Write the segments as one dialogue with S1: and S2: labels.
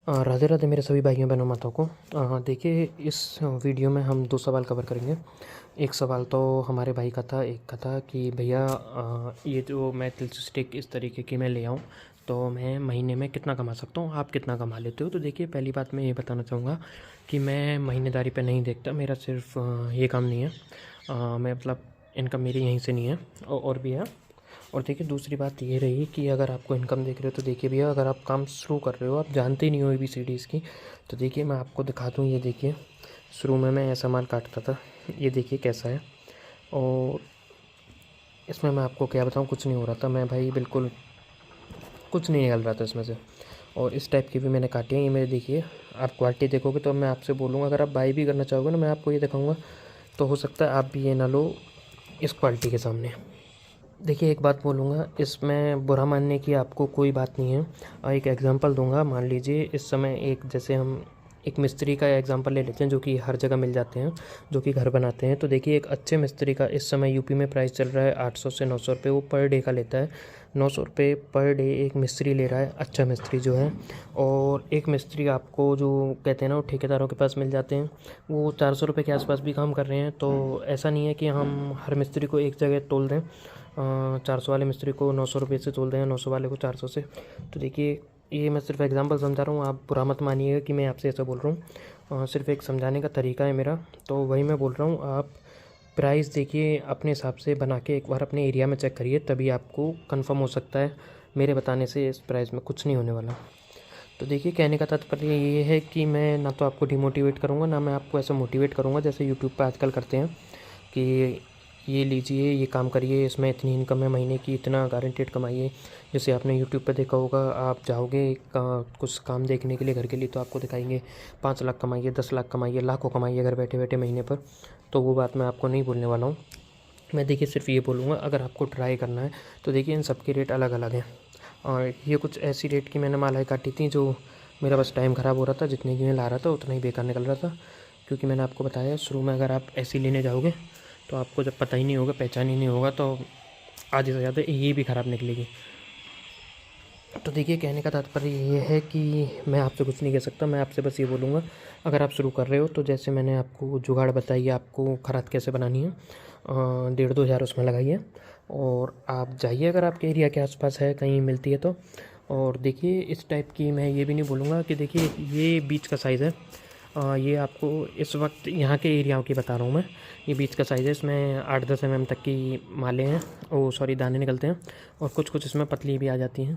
S1: राधे राधे मेरे सभी भाइयों बहनों माताओं को। देखिए, इस वीडियो में हम 2 सवाल कवर करेंगे। एक सवाल तो हमारे भाई का था, एक का था कि भैया ये जो मैं तिलस्म स्टिक इस तरीके की मैं ले आऊँ तो मैं महीने में कितना कमा सकता हूँ, आप कितना कमा लेते हो। तो देखिए, पहली बात मैं ये बताना चाहूँगा कि मैं महीनेदारी पे नहीं देखता, मेरा सिर्फ ये काम नहीं है। मैं मतलब इनकम मेरी यहीं से नहीं है, और भी है। और देखिए, दूसरी बात ये रही कि अगर आपको इनकम देख रहे हो तो देखिए भैया, अगर आप काम शुरू कर रहे हो, आप जानते ही नहीं हो ABCDs की, तो देखिए मैं आपको दिखा दूँ। ये देखिए, शुरू में मैं ऐसा माल काटता था, ये देखिए कैसा है। और इसमें मैं आपको क्या बताऊँ, कुछ नहीं हो रहा था। मैं भाई बिल्कुल कुछ नहीं निकल रहा था इसमें से। और इस टाइप की भी मैंने काटी है। ये मेरे देखिए, आप क्वालिटी देखोगे तो मैं आपसे बोलूँगा, अगर आप बाई भी करना चाहोगे ना, मैं आपको ये दिखाऊँगा, तो हो सकता है आप भी ये ना लो इस क्वालिटी के सामने। देखिए, एक बात बोलूँगा, इसमें बुरा मानने की आपको कोई बात नहीं है। एक एग्ज़ाम्पल दूँगा। मान लीजिए इस समय एक, जैसे हम एक मिस्त्री का एग्ज़ाम्पल ले लेते हैं, जो कि हर जगह मिल जाते हैं, जो कि घर बनाते हैं। तो देखिए, एक अच्छे मिस्त्री का इस समय यूपी में प्राइस चल रहा है 800 से 900 रुपये, वो पर डे का लेता है। 900 रुपये पर डे एक मिस्त्री ले रहा है, अच्छा मिस्त्री जो है। और एक मिस्त्री आपको जो कहते हैं ना, वो ठेकेदारों के पास मिल जाते हैं, वो 400 रुपये के आसपास भी काम कर रहे हैं। तो ऐसा नहीं है कि हम हर मिस्त्री को एक जगह तोल दें। 400 वाले मिस्त्री को 900 रुपये से तोल दें, 900 वाले को 400 से। तो देखिए, ये मैं सिर्फ एग्जांपल समझा रहा हूँ, आप बुरा मत मानिएगा कि मैं आपसे ऐसा बोल रहा हूँ। सिर्फ एक समझाने का तरीका है मेरा, तो वही मैं बोल रहा हूँ। आप प्राइस देखिए, अपने हिसाब से बना के एक बार अपने एरिया में चेक करिए, तभी आपको कंफर्म हो सकता है। मेरे बताने से इस प्राइस में कुछ नहीं होने वाला। तो देखिए, कहने का तात्पर्य ये है कि मैं ना तो आपको डिमोटिवेट करूँगा, ना मैं आपको ऐसा मोटिवेट करूँगा जैसे यूट्यूब पर आजकल करते हैं कि ये लीजिए, ये काम करिए, इसमें इतनी इनकम है महीने की, इतना गारंटेड कमाइए। जैसे आपने यूट्यूब पे देखा होगा, आप जाओगे कुछ काम देखने के लिए घर के लिए, तो आपको दिखाएंगे 5 लाख कमाइए, 10 लाख कमाइए, लाखों कमाइए घर बैठे बैठे महीने पर। तो वो बात मैं आपको नहीं बोलने वाला हूँ। मैं देखिए सिर्फ ये बोलूँगा, अगर आपको ट्राई करना है तो देखिए, इन सब के रेट अलग अलग हैं। और ये कुछ ऐसी रेट की मैंने मालाएँ काटी थी जो मेरा बस टाइम ख़राब हो रहा था, जितने की मैं ला रहा था उतना ही बेकार निकल रहा था। क्योंकि मैंने आपको बताया, शुरू में अगर आप ऐसी लेने जाओगे तो आपको जब पता ही नहीं होगा, पहचान ही नहीं होगा, तो आधे से ज़्यादा ये भी ख़राब निकलेगी। तो देखिए, कहने का तात्पर्य ये है कि मैं आपसे कुछ नहीं कह सकता। मैं आपसे बस ये बोलूँगा, अगर आप शुरू कर रहे हो तो जैसे मैंने आपको जुगाड़ बताई, आपको खराद कैसे बनानी है, 1,500-2 हज़ार उसमें लगाइए और आप जाइए, अगर आपके एरिया के आसपास है, कहीं मिलती है तो। और देखिए, इस टाइप की मैं ये भी नहीं बोलूँगा कि देखिए ये बीच का साइज़ है। ये आपको इस वक्त यहाँ के एरियाओं की बता रहा हूँ मैं। ये बीच का साइज़ है, इसमें 8-10 mm तक की मालें हैं, दाने निकलते हैं, और कुछ कुछ इसमें पतली भी आ जाती हैं।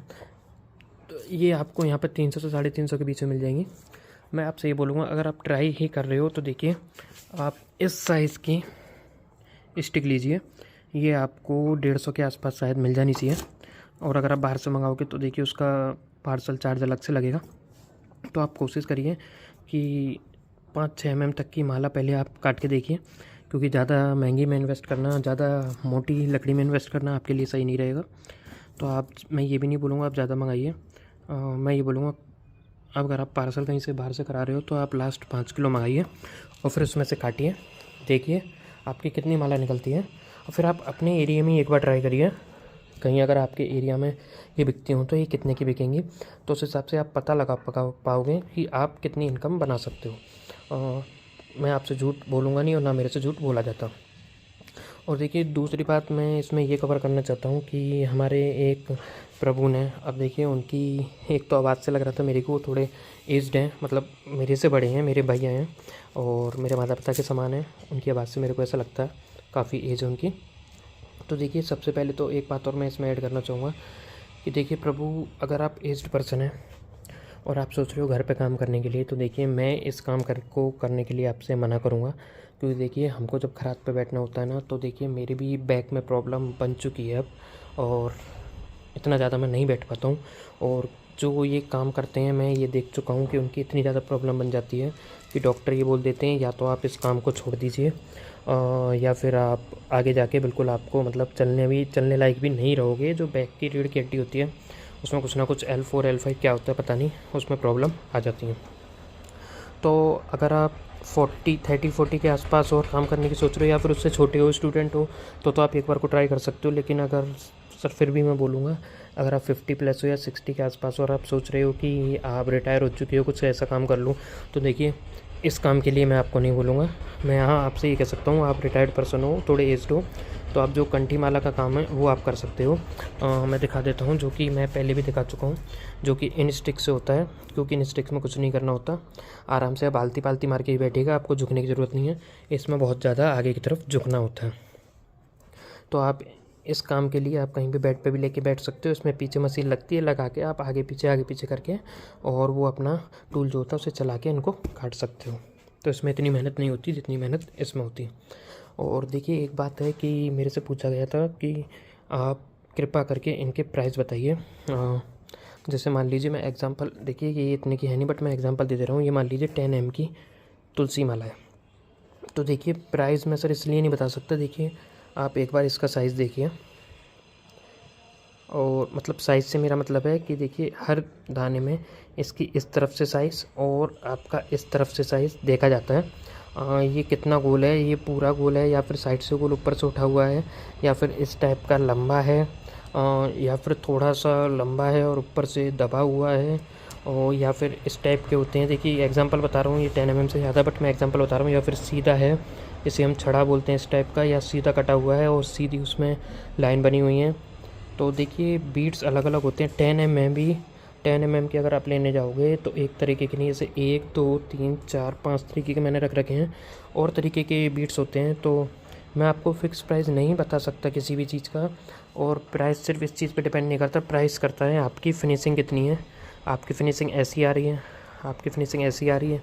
S1: तो ये आपको यहाँ पर 300 से 350 के बीच में मिल जाएंगी। मैं आपसे ये बोलूँगा, अगर आप ट्राई ही कर रहे हो तो देखिए, आप इस साइज़ की स्टिक लीजिए। ये आपको 150 के आसपास शायद मिल जानी चाहिए। और अगर आप बाहर से मंगाओगे तो देखिए, उसका पार्सल चार्ज अलग से लगेगा। तो आप कोशिश करिए कि 5-6 mm तक की माला पहले आप काट के देखिए, क्योंकि ज़्यादा महंगी में इन्वेस्ट करना, ज़्यादा मोटी लकड़ी में इन्वेस्ट करना आपके लिए सही नहीं रहेगा। तो आप, मैं ये भी नहीं बोलूँगा आप ज़्यादा मंगाइए। मैं ये बोलूँगा, अगर आप पार्सल कहीं से बाहर से करा रहे हो तो आप लास्ट 5 किलो मंगाइए और फिर उसमें से काटिए, देखिए आपकी कितनी माला निकलती है। और फिर आप अपने एरिया में एक बार ट्राई करिए, कहीं अगर आपके एरिया में ये बिकती हों तो ये कितने की बिकेंगी, तो उस हिसाब से आप पता लगा पाओगे कि आप कितनी इनकम बना सकते हो। मैं आपसे झूठ बोलूँगा नहीं, और ना मेरे से झूठ बोला जाता। और देखिए, दूसरी बात मैं इसमें ये कवर करना चाहता हूँ कि हमारे एक प्रभु ने, अब देखिए उनकी, एक तो आवाज़ से लग रहा था मेरे को वो थोड़े एज्ड हैं, मतलब मेरे से बड़े हैं, मेरे भैया हैं और मेरे माता पिता के समान हैं। उनकी आवाज़ से मेरे को ऐसा लगता है, काफ़ी एज है उनकी। तो देखिए, सबसे पहले तो एक बात और मैं इसमें ऐड करना चाहूँगा कि देखिए प्रभु, अगर आप एज्ड पर्सन हैं और आप सोच रहे हो घर पे काम करने के लिए, तो देखिए मैं इस काम को करने के लिए आपसे मना करूँगा। क्योंकि देखिए, हमको जब खरात पे बैठना होता है ना, तो देखिए मेरी भी बैक में प्रॉब्लम बन चुकी है अब, और इतना ज़्यादा मैं नहीं बैठ पाता हूँ। और जो ये काम करते हैं, मैं ये देख चुका हूँ कि उनकी इतनी ज़्यादा प्रॉब्लम बन जाती है कि डॉक्टर ये बोल देते हैं, या तो आप इस काम को छोड़ दीजिए, या फिर आप आगे जाके बिल्कुल आपको मतलब चलने लायक भी नहीं रहोगे। जो बैक की रीढ़ की हड्डी होती है, उसमें कुछ ना कुछ L4 L5 क्या होता है पता नहीं, उसमें प्रॉब्लम आ जाती है। तो अगर आप 30-40 के आसपास और काम करने की सोच रहे हो, या फिर उससे छोटे हो, स्टूडेंट हो, तो आप एक बार को ट्राई कर सकते हो। लेकिन अगर सर फिर भी मैं बोलूँगा, अगर आप 50 प्लस हो या 60 के आसपास हो और आप सोच रहे हो कि आप रिटायर हो चुके हो, कुछ ऐसा काम कर लूँ, तो देखिए इस काम के लिए मैं आपको नहीं बोलूँगा। मैं यहाँ आपसे ये कह सकता हूँ, आप रिटायर्ड पर्सन हो, थोड़े एज्ड हो, तो आप जो कंठी माला का काम है वो आप कर सकते हो। मैं दिखा देता हूँ, जो कि मैं पहले भी दिखा चुका हूँ, जो कि इन स्टिक से होता है, क्योंकि इन स्टिक्स में कुछ नहीं करना होता। आराम से आप आलती पालती मार के ही बैठिएगा, आपको झुकने की ज़रूरत नहीं है। इसमें बहुत ज़्यादा आगे की तरफ झुकना होता है। तो आप इस काम के लिए आप कहीं भी बेड पे भी लेके बैठ सकते हो। इसमें पीछे मशीन लगती है, लगा के आप आगे पीछे करके और वो अपना टूल जो होता है उसे चला के इनको काट सकते हो। तो इसमें इतनी मेहनत नहीं होती जितनी मेहनत इसमें होती है। और देखिए एक बात है कि मेरे से पूछा गया था कि आप कृपा करके इनके प्राइस बताइए। जैसे मान लीजिए, मैं एग्ज़ाम्पल, देखिए ये इतने की है नहीं, बट मैं एग्ज़ाम्पल दे दे रहा हूँ। ये मान लीजिए 10 mm की तुलसी माला है। तो देखिए प्राइस मैं सर इसलिए नहीं बता सकता। देखिए आप एक बार इसका साइज़ देखिए, और मतलब साइज़ से मेरा मतलब है कि देखिए हर दाने में इसकी इस तरफ से साइज़ और आपका इस तरफ से साइज़ देखा जाता है। ये कितना गोल है, ये पूरा गोल है या फिर साइड से गोल ऊपर से उठा हुआ है, या फिर इस टाइप का लंबा है, या फिर थोड़ा सा लंबा है और ऊपर से दबा हुआ है, और या फिर इस टाइप के होते हैं। देखिए एग्जांपल बता रहा हूँ, ये 10 mm से ज़्यादा, बट मैं एग्जांपल बता रहा हूँ। या फिर सीधा है, इसे हम छड़ा बोलते हैं इस टाइप का, या सीधा कटा हुआ है और सीधी उसमें लाइन बनी हुई है। तो देखिए बीट्स अलग अलग होते हैं। 10 mm भी 10 mm के अगर आप लेने जाओगे तो एक तरीके के नहीं, जैसे 1 2 3 4 5 तरीके के मैंने रख रखे हैं, और तरीके के बीट्स होते हैं। तो मैं आपको फ़िक्स प्राइस नहीं बता सकता किसी भी चीज़ का। और प्राइस सिर्फ इस चीज़ पे डिपेंड नहीं करता, प्राइस करता है आपकी फ़िनिशिंग कितनी है। आपकी फ़िनिशिंग ऐसी आ रही है, आपकी फ़िनिशिंग ऐसी आ रही है,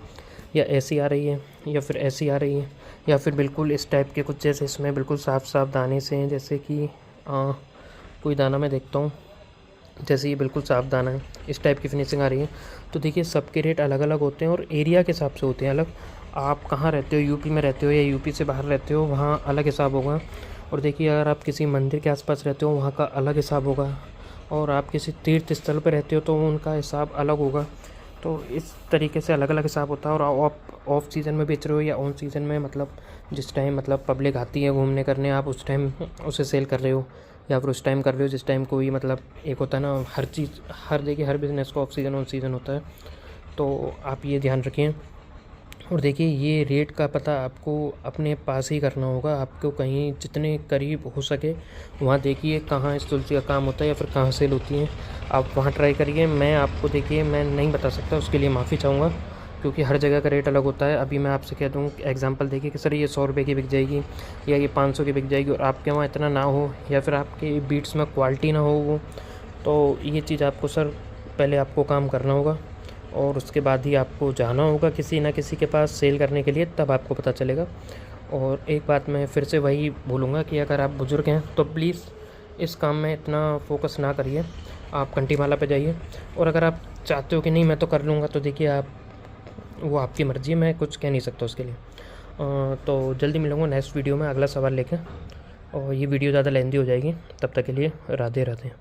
S1: या ऐसी आ रही है, या फिर ऐसी आ रही है, या फिर बिल्कुल इस टाइप के कुछ, जैसे इसमें बिल्कुल साफ साफ दाने से हैं। जैसे कि कोई दाना मैं देखता हूँ, जैसे ये बिल्कुल साफ दाना है, इस टाइप की फिनिशिंग आ रही है। तो देखिए सबके रेट अलग अलग होते हैं और एरिया के हिसाब से होते हैं अलग। आप कहाँ रहते हो, यूपी में रहते हो या यूपी से बाहर रहते हो, वहाँ अलग हिसाब होगा। और देखिए अगर आप किसी मंदिर के आसपास रहते हो, वहाँ का अलग हिसाब होगा। और आप किसी तीर्थ स्थल पर रहते हो तो उनका हिसाब अलग होगा। तो इस तरीके से अलग अलग हिसाब होता है। और आप ऑफ सीज़न में बेच रहे हो या ऑन सीज़न में, मतलब जिस टाइम मतलब पब्लिक आती है घूमने करने, आप उस टाइम उसे सेल कर रहे हो, या फिर उस टाइम कर रहे हो जिस टाइम कोई, मतलब एक होता है ना, हर चीज़, देखिए हर बिज़नेस को ऑफ सीज़न ऑन सीज़न होता है। तो आप ये ध्यान रखें। और देखिए ये रेट का पता आपको अपने पास ही करना होगा। आपको कहीं जितने करीब हो सके वहाँ देखिए कहाँ इस तुलसी का काम होता है या फिर कहाँ सेल होती है, आप वहाँ ट्राई करिए। मैं आपको, देखिए मैं नहीं बता सकता, उसके लिए माफ़ी चाहूँगा, क्योंकि हर जगह का रेट अलग होता है। अभी मैं आपसे कह दूँ एग्जांपल देखिए कि सर ये 100 रुपये की बिक जाएगी या ये 500 की बिक जाएगी, और आपके वहाँ इतना ना हो, या फिर आपके बीट्स में क्वालिटी ना हो वो, तो ये चीज़ आपको सर पहले आपको काम करना होगा, और उसके बाद ही आपको जाना होगा किसी ना किसी के पास सेल करने के लिए, तब आपको पता चलेगा। और एक बात मैं फिर से वही बोलूँगा कि अगर आप बुज़ुर्ग हैं तो प्लीज़ इस काम में इतना फोकस ना करिए, आप कंठी माला पे जाइए। और अगर आप चाहते हो कि नहीं मैं तो कर लूँगा, तो देखिए आप, वो आपकी मर्ज़ी है, मैं कुछ कह नहीं सकता उसके लिए। तो जल्दी मिलूँगा नेक्स्ट वीडियो में अगला सवाल लेकर, और ये वीडियो ज़्यादा लेंदी हो जाएगी। तब तक के लिए राधे राधे।